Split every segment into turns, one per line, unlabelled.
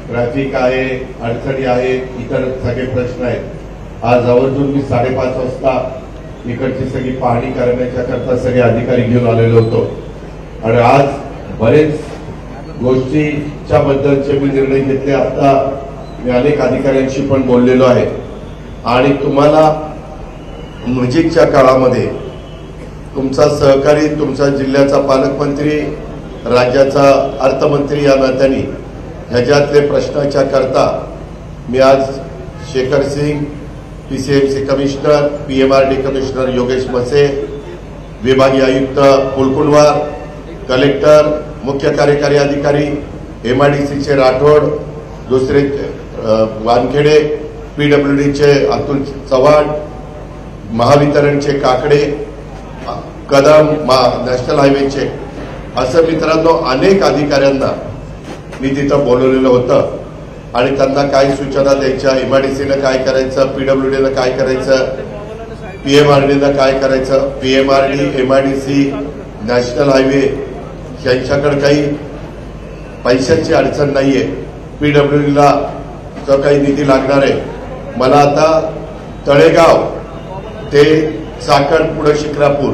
Traffic आहे, अडचणी आहेत, इतर सगळे प्रश्न आहेत। आज आवर्जून मी 5:30 वाजता इकडची सगळी पाहणी करण्याच्या करता सगळे अधिकारी घेऊन आलेलो होतो आणि आज बरेच गोष्टीच्या बद्दलचे मी निर्णय घेतले। आता मी अनेक अधिकाऱ्यांशी पण बोललेलो आहे आणि तुम्हाला नजीकच्या काळामध्ये तुमचा सहकारी, तुमचा जिल्ह्याचा पालकमंत्री, राज्याचा अर्थमंत्री या नात्याने ह्याच्यातले प्रश्नाच्या करता मी आज Shekhar Singh, PCMC commissioner, PMRD commissioner Yogesh Mhase, विभागीय आयुक्त कुलकुलवार, कलेक्टर, मुख्य कार्यकारी अधिकारी, एमआयडीसीचे राठोड, दुसरे वानखेडे, पीडब्ल्यूडीचे अतुल चव्हाण, महावितरणचे काकडे, कदम, नॅशनल हायवेचे, असं मित्रांनो अनेक अधिकाऱ्यांना मी तिथं बोलवलेलं होतं आणि त्यांना काय सूचना द्यायच्या, एमआयडीसीनं काय करायचं, पीडब्ल्यूडीनं काय करायचं, पीएमआरडीनं काय करायचं। पीएमआरडी, एमआयडीसी, नॅशनल हायवे यांच्याकडे काही पैशाची अडचण नाहीये, पीडब्ल्यूडीला जो काही निधी लागणार आहे। मला आता तळेगाव ते चाकण पुढे शिक्रापूर,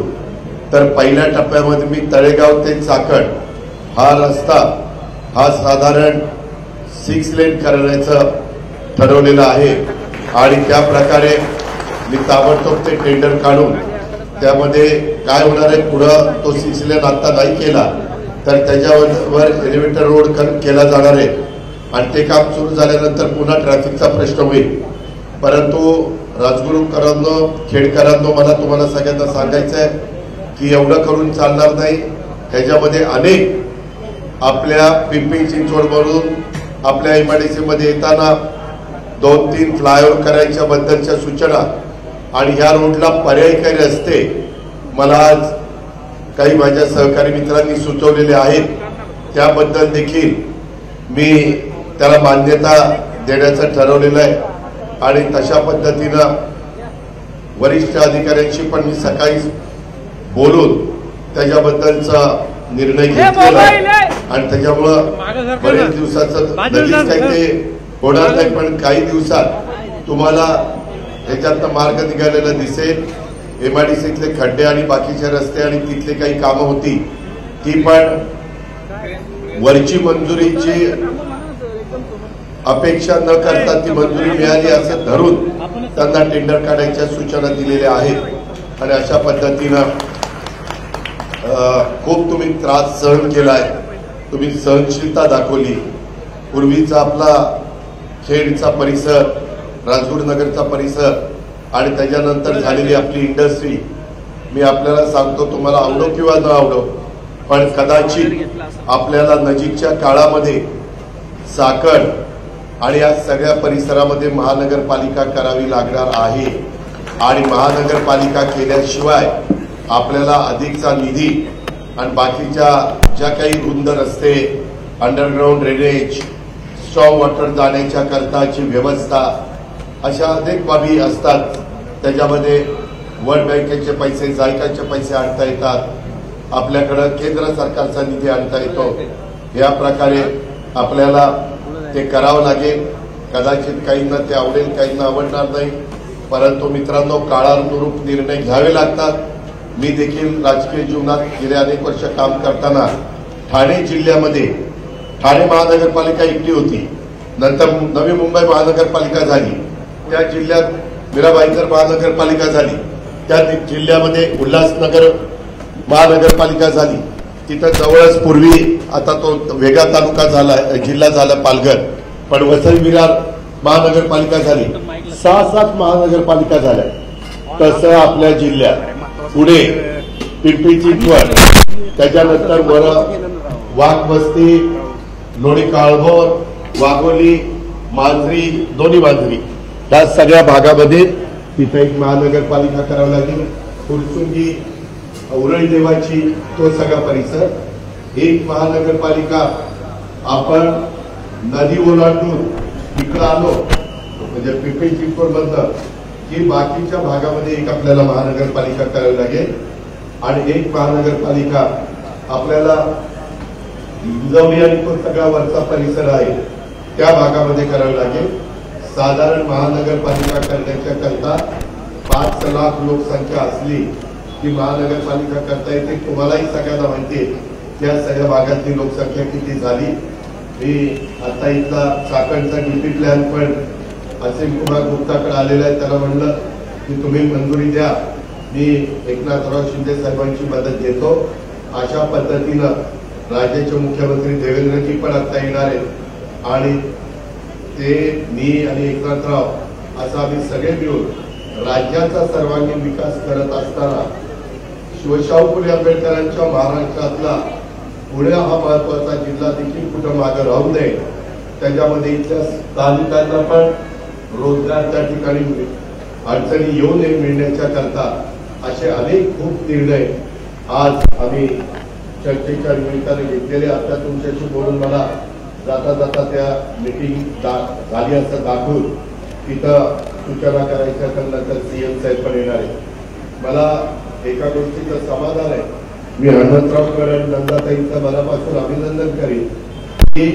तर पहिल्या टप्प्यामध्ये मी तळेगाव ते चाकण हा रस्ता हा साधारण 6 लेन करण्याचं ठरवलेलं आहे आणि त्या प्रकारे मी ताबडतोब ते टेंडर काढून त्यामध्ये काय होणार आहे, पुढं तो 6 लेन आता नाही केला तर त्याच्यावर एलिव्हेटर रोड केला जाणार आहे आणि ते काम सुरू झाल्यानंतर पुन्हा ट्रॅफिकचा प्रश्न होईल। परंतु राजगुरूकरांनो, खेडकरांनो, मला तुम्हाला सगळ्यांना सांगायचं आहे की एवढं करून चालणार नाही। त्याच्यामध्ये अनेक आपल्या पिंपरी चिंचवडवरून आपल्या एमआयडीसी मध्ये येताना 2-3 फ्लायओव्हर करायच्या बद्दलच्या सूचना आणि ह्या रोडला पर्यायी काही रस्ते मला आज काही माझ्या सहकारी मित्रांनी सुचवलेले आहेत, त्याबद्दल देखील मी त्याला मान्यता देण्याचं ठरवलेलं आहे आणि तशा पद्धतीनं वरिष्ठ अधिकाऱ्यांशी पण मी सकाळी बोलून त्याच्याबद्दलचा निर्णय घेतलेला आहे आणि त्याच्यामुळं बरेच दिवसाचं लगेच काही ते होणार नाही, पण काही दिवसात तुम्हाला याच्यातनं मार्ग निघालेला दिसेल। एमआयडीसीतले खड्डे आणि बाकीचे रस्ते आणि तिथले काही कामं होती ती पण वरची मंजुरीची अपेक्षा न करता ती मंजुरी मिळाली असं धरून त्यांना टेंडर काढायच्या सूचना दिलेल्या आहेत आणि अशा पद्धतीनं खूप तुम्ही त्रास सहन केलाय, तुम्ही सहनशीलता दाखवली। पूर्वीचा आपला खेडचा परिसर, राजगुरुनगरचा परिसर आणि त्याच्यानंतर झालेली आपली इंडस्ट्री, मी आपल्याला सांगतो तुम्हाला आवडो किंवा न आवडो पण कदाचित आपल्याला नजीकच्या काळामध्ये चाकण आणि या सगळ्या परिसरामध्ये महानगरपालिका करावी लागणार आहे आणि महानगरपालिका केल्याशिवाय आपल्याला अधिकचा निधी आणि बाकीच्या ज्या काही रुंद रस्ते, अंडरग्राउंड ड्रेनेज, स्ट्रॉंग वॉटर जाण्याच्या करताची व्यवस्था, अशा अनेक बाबी असतात। त्याच्यामध्ये वर्ल्ड बँकेचे पैसे, जायकाचे पैसे आणता येतात, आपल्याकडं केंद्र सरकारचा निधी आणता येतो। या प्रकारे आपल्याला ते करावं लागेल। कदाचित काहींना ते आवडेल, काहींना आवडणार नाही, परंतु मित्रांनो काळानुरूप निर्णय घ्यावे लागतात। मी देखील राजकीय जीवनात गेले अनेक वर्ष काम करताना ठाणे जिल्ह्यामध्ये ठाणे महानगरपालिका एकटी होती, नंतर नवी मुंबई महानगरपालिका झाली, त्या जिल्ह्यात मीराबाईंकर महानगरपालिका झाली, त्या जिल्ह्यामध्ये उल्हासनगर महानगरपालिका झाली, तिथं जवळच पूर्वी आता तो वेगळा तालुका झाला, जिल्हा झाला पालघर, पण वसई विरार महानगरपालिका झाली, 6-7 महानगरपालिका झाल्या। तसं आपल्या जिल्ह्यात पुढे पिंपरी चिंचवड, त्याच्यानंतर वर वाघबस्ती, लोणी काळभोर, वाघोली, मांजरी, दोन्ही मांजरी, या सगळ्या भागामध्ये तिथे एक महानगरपालिका करावी लागेल। फुरसुंगी, उरळी देवाची, तो सगळा परिसर, एक महानगरपालिका। आपण नदी ओलांडून इकडं आलो म्हणजे पिंपरी चिंचवड मधलं की बाकीच्या भागामध्ये एक आपल्याला महानगरपालिका करावी लागेल आणि एक महानगरपालिका आपल्याला इंजवली आणि तो सगळा वरचा परिसर आहे त्या भागामध्ये करावी लागेल। साधारण महानगरपालिका करण्याच्या करता 5 लाख लोकसंख्या असली की महानगरपालिका करता येते। तुम्हालाही सगळ्यांना माहिती आहे त्या सगळ्या भागातली लोकसंख्या किती झाली। मी आता इथला चाकणचा डीपी प्लॅन पण असीम कुमार गुप्ताकडे आलेला आहे, त्याला म्हणलं की तुम्ही मंजुरी द्या, मी एकनाथराव शिंदे साहेबांची मदत घेतो। अशा पद्धतीनं राज्याचे मुख्यमंत्री देवेंद्रजी पण आता येणार आहेत आणि ते मी आणि एकनाथराव असं आम्ही सगळे मिळून राज्याचा सर्वांगीण विकास करत असताना शिवशाहू फुले आंबेडकरांच्या महाराष्ट्रातला पुणे हा महत्वाचा जिल्हा देखील कुठं मागे राहू नये, त्याच्यामध्ये इथल्या तालुक्यांना पण रोजगार त्या ठिकाणी अडचणी येऊ नये मिळण्याच्या करता असे अनेक खूप निर्णय आज आम्ही चर्चेच्या निमित्ताने घेतलेले। आता तुमच्याशी बोलून मला जाता जाता त्या मीटिंग झाली असं दाखवून तिथं सूचना करायच्या, नंतर सीएम साहेब पण येणार आहे। मला एका गोष्टीचं समाधान आहे, मी हनुमंतरावकर आणि नंदाताईंचं मनापासून अभिनंदन करीन की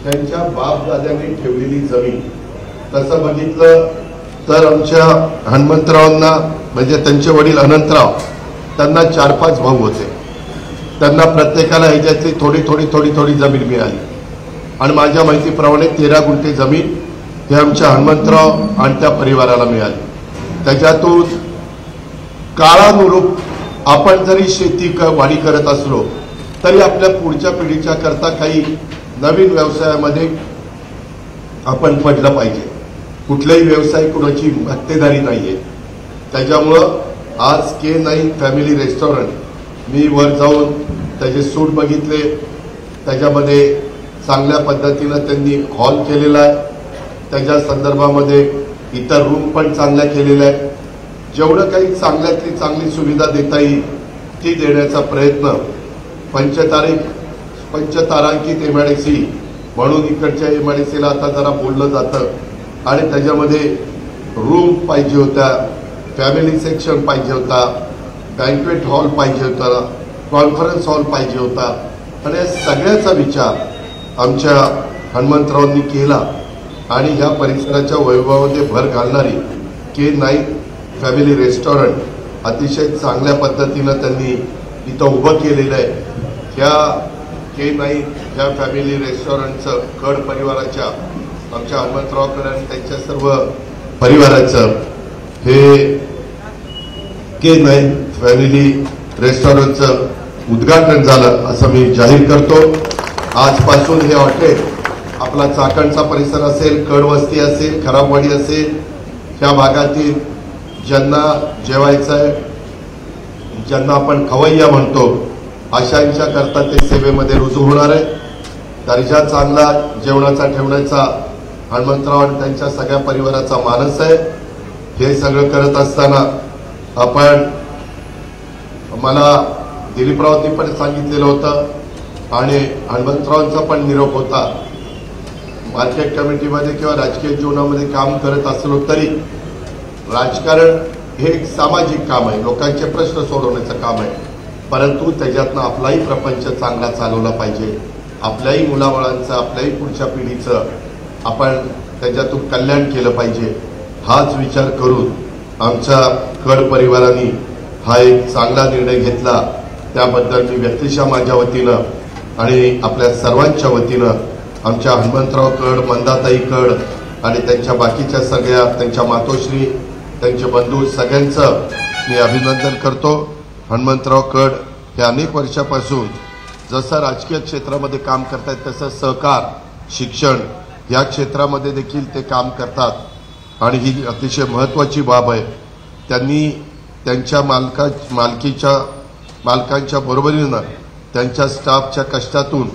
त्यांच्या बापदाद्यांनी ठेवलेली जमीन, तसं बघितलं तर आमच्या हनुमंतरावांना म्हणजे त्यांचे वडील अनंतराव, त्यांना 4-5 भाऊ होते, त्यांना प्रत्येकाला ह्याच्यातली थोडी जमीन मिळाली आणि माझ्या माहितीप्रमाणे 13 गुंठे जमीन हे आमच्या हनुमंतराव आणि त्या परिवाराला मिळाली। त्याच्यातून काळानुरूप आपण जरी शेती वाढी करत असलो तरी आपल्या पुढच्या पिढीच्या करता काही नवीन व्यवसायामध्ये आपण पडलं पाहिजे। कुठलाही व्यवसाय कुणाची मक्तेदारी नाहीये, त्याच्यामुळं आज K9 फॅमिली रेस्टॉरंट मी वर जाऊन त्याचे सूट बघितले, त्याच्यामध्ये चांगल्या पद्धतीनं त्यांनी हॉल केलेला आहे, त्याच्या संदर्भामध्ये इतर रूम पण चांगल्या केलेल्या आहेत। जेवढं काही चांगल्यातली चांगली सुविधा देता येईल ती देण्याचा प्रयत्न पंचतारांकित MIDC म्हणून इकडच्या MIDCला आता जरा बोललं जातं आणि त्याच्यामध्ये रूम पाहिजे होत्या, फॅमिली सेक्शन पाहिजे होता, बँक्वेट हॉल पाहिजे होता, कॉन्फरन्स हॉल पाहिजे होता आणि या सगळ्याचा विचार आमच्या हनुमंतरावांनी केला आणि ह्या परिसराच्या वैभवामध्ये भर घालणारी K9 फॅमिली रेस्टॉरंट अतिशय चांगल्या पद्धतीनं त्यांनी इथं उभं केलेलं आहे। ह्या K9 ह्या फॅमिली रेस्टॉरंटचं कड परिवाराच्या आमच्या हनुमंतरावकर आणि त्यांच्या सर्व परिवाराचं हे K9 फॅमिली रेस्टॉरंटचं उद्घाटन झालं असं मी जाहीर करतो। आजपासून हे हॉटेल आपला चाकणचा परिसर असेल, कडवस्ती असेल, खराबवाडी असेल, ह्या भागातील ज्यांना जेवायचं आहे, ज्यांना आपण खवय्या म्हणतो अशांच्या करता ते सेवेमध्ये रुजू होणार आहे। दर्जा चांगला जेवणाचा ठेवण्याचा हनुमंतराव आणि त्यांच्या सगळ्या परिवाराचा मानस आहे। हे सगळं करत असताना आपण मला दिलीपरावनी पण सांगितलेलं होतं आणि हनुमंतरावांचा पण निरोप होता, मार्केट कमिटीमध्ये किंवा राजकीय जीवनामध्ये काम करत असलो तरी राजकारण हे एक सामाजिक काम आहे, लोकांचे प्रश्न सोडवण्याचं काम आहे, परंतु त्याच्यातनं आपलाही प्रपंच चांगला चालवला पाहिजे, आपल्याही मुलाबाळांचं, आपल्याही पुढच्या पिढीचं आपण त्याच्यातून कल्याण केलं पाहिजे। हाच विचार करून आमच्या कड परिवाराने हा एक चांगला निर्णय घेतला, त्याबद्दल मी व्यक्तिशः माझ्या वतीनं आणि आपल्या सर्वांच्या वतीनं आमच्या हनुमंतराव कड, मंदाताई कड आणि त्यांच्या बाकीच्या सगळ्या त्यांच्या मातोश्री, त्यांचे बंधू सगळ्यांचं मी अभिनंदन करतो। हनुमंतराव कड हे अनेक वर्षापासून जसं राजकीय क्षेत्रामध्ये काम करतात तसं सहकार, शिक्षण या क्षेत्रामध्ये देखील ते काम करतात आणि ही अतिशय महत्त्वाची बाब आहे। त्यांनी त्यांच्या मालकांच्या बरोबरीनं त्यांच्या स्टाफच्या कष्टातून,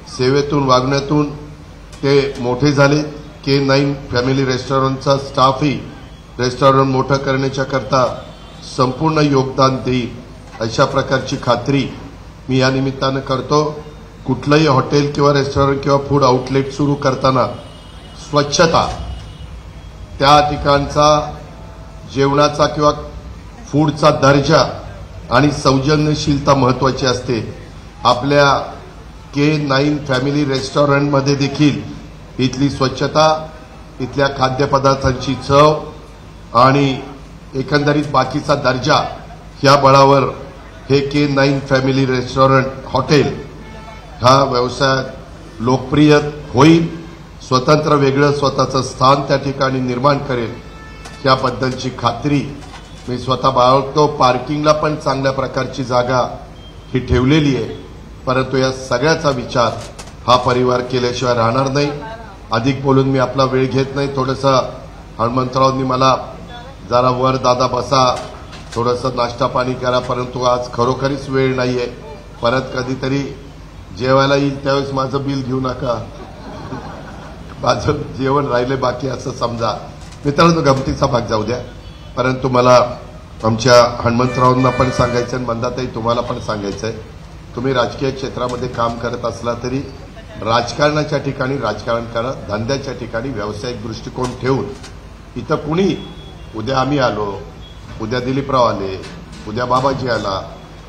सेवेतून, वागण्यातून ते मोठे झाले। K9 फॅमिली रेस्टॉरंटचा स्टाफही रेस्टॉरंट मोठं करण्याच्या करता संपूर्ण योगदान देईल अशा प्रकारची खात्री मी या निमित्तानं करतो। कुठलंही हॉटेल किंवा रेस्टॉरंट किंवा फूड आउटलेट सुरू करताना स्वच्छता, त्या ठिकाणचा जेवणाचा किंवा फूडचा दर्जा आणि सौजन्यशीलता महत्त्वाची असते। आपल्या K9 फॅमिली रेस्टॉरंटमध्ये देखील इथली स्वच्छता, इथल्या खाद्यपदार्थांची चव आणि एकंदरीत बाकीचा दर्जा या बळावर हे K9 फॅमिली रेस्टॉरंट हॉटेल हा व्यवसाय लोकप्रिय होईल, स्वतंत्र वेगळं स्वतःचं स्थान त्या ठिकाणी निर्माण करेल याबद्दलची खात्री मी स्वतः बाळगतो. पार्किंगला पण चांगल्या प्रकारची जागा ही ठेवलेली आहे, परंतु या सगळ्याचा विचार हा परिवार केल्याशिवाय राहणार नाही. अधिक बोलून मी आपला वेळ घेत नाही. थोडंसं हनुमंतरावांनी मला जरा वर दादा बसा, थोडंसं नाश्ता पाणी करा, परंतु आज खरोखरीच वेळ नाहीये. परत कधीतरी जेवायला येईल त्यावेळेस माझं बिल घेऊ नका, माझं जेवण राहिले बाकी असं समजा. मित्रांनो, गमतीचा भाग जाऊ द्या, परंतु मला आमच्या हनुमंतरावांना पण सांगायचं आणि मंदाताई तुम्हाला पण सांगायचं आहे, तुम्ही राजकीय क्षेत्रामध्ये काम करत असला तरी राजकारणाच्या ठिकाणी राजकारण करा, धंद्याच्या ठिकाणी व्यावसायिक दृष्टिकोन ठेवून. इथं कुणी उद्या आम्ही आलो, उद्या दिलीपराव आले, उद्या बाबाजी आला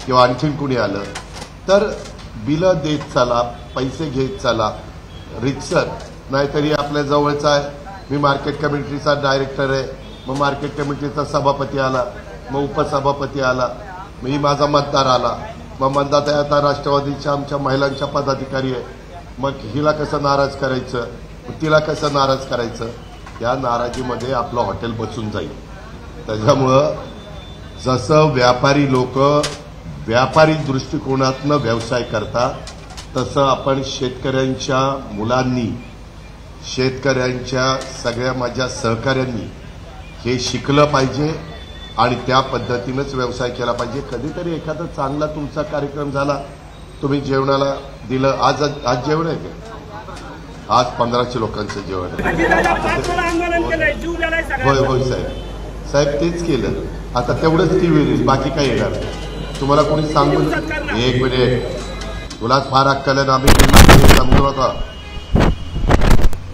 किंवा आणखीन कुणी आलं तर बिलं देत चला, पैसे घेत चला रितसर. नाहीतरी आपल्या जवळचा आहे, मी मार्केट कमिटीचा डायरेक्टर आहे, मग मार्केट कमिटीचा सभापती आला, मग उपसभापती आला, मी माझा मतदार आला, मग मतदार आता राष्ट्रवादीच्या आमच्या महिलांच्या पदाधिकारी आहे, मग हिला कसं नाराज करायचं, तिला कसं नाराज करायचं, या नाराजीमध्ये आपलं हॉटेल बसून जाईल. त्याच्यामुळं जसं व्यापारी लोक व्यापारी दृष्टिकोनातनं व्यवसाय करतात, तसं आपण शेतकऱ्यांच्या मुलांनी, शेतकऱ्यांच्या सगळ्या माझ्या सहकाऱ्यांनी हे शिकलं पाहिजे आणि त्या पद्धतीनंच व्यवसाय केला पाहिजे. कधीतरी एखादा चांगला तुमचा कार्यक्रम झाला, तुम्ही जेवणाला दिलं. आज जेवण आहे का? आज 1500 लोकांचं जेवण आहे. होय होय साहेब तेच केलं. आता तेवढंच टीव्ही येईल, बाकी काय येणार. तुम्हाला कोणी सांगून एक मिनिट, तुलाच फार अक्कल आहे, आम्ही समजू नका.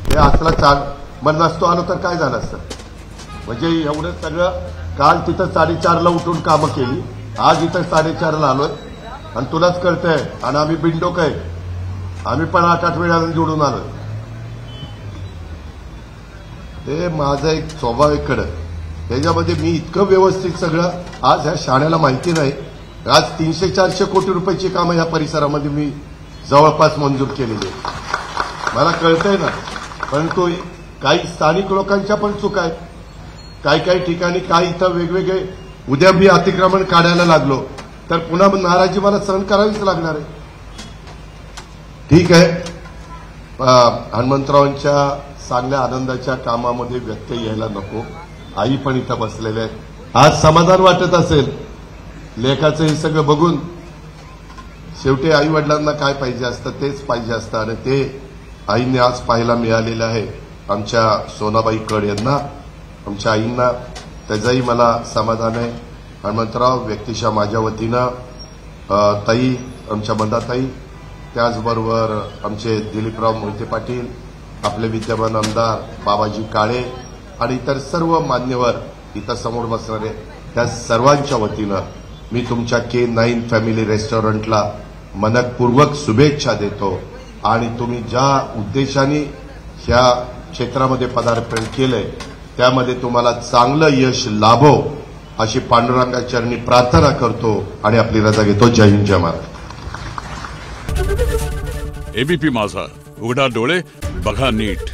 हे असला चाल मग नसतो आलो तर काय झालं असतं. म्हणजे एवढं सगळं काल तिथं 4:30ला उठून कामं केली, आज इथं 4:30ला आलोय आणि तुलाच कळतंय. आणि आम्ही बिंडोक आहे, आम्ही पण 8-8 वेळानं जोडून आलोय. ते माझं एक स्वभाव आहे कडक, त्याच्यामध्ये मी इतकं व्यवस्थित सगळं. आज ह्या शाळेला माहिती नाही, आज 300-400 कोटी रुपयाची कामं ह्या परिसरामध्ये मी जवळपास मंजूर केलेली आहे. मला कळतंय ना, परंतु काही स्थानिक लोकांच्या पण चुका आहेत. काही ठिकाणी काही इथं वेगवेगळे, उद्या मी अतिक्रमण काढायला लागलो तर पुन्हा नाराजी मला सहन करावीच लागणार आहे. ठीक आहे, हनुमंतरावांच्या चांगल्या आनंदाच्या कामामध्ये व्यत्यय यायला नको. आई पण इथं बसलेले आहेत. आज समाधान वाटत असेल लेखाचं हे सगळं बघून. शेवटी आई वडिलांना काय पाहिजे असतं तेच पाहिजे असतं आणि ते आईने आज पाहायला मिळालेलं आहे आमच्या सोनाबाई कड यांना, आमच्या आईंना. त्याचंही मला समाधान आहे. हनुमंतराव व्यक्तिशः माझ्या वतीनं, ताई आमच्या मंदाताई, त्याचबरोबर आमचे दिलीपराव मोहिते पाटील, आपले विद्यमान आमदार बाबाजी काळे आणि इतर सर्व मान्यवर इथं समोर बसणारे, त्या सर्वांच्या वतीनं मी तुमच्या K9 फॅमिली रेस्टॉरंटला मनपूर्वक शुभेच्छा देतो. आणि तुम्ही ज्या उद्देशाने ह्या क्षेत्रामध्ये पदार्पण केलंय त्यामध्ये तुम्हाला चांगलं यश लाभो अशी पांडुरंगाचरणी प्रार्थना करतो आणि आपली रजा घेतो. जय हिंद, जय महाराष्ट्र.
एबीपी माझा, उघडा डोळे बघा नीट.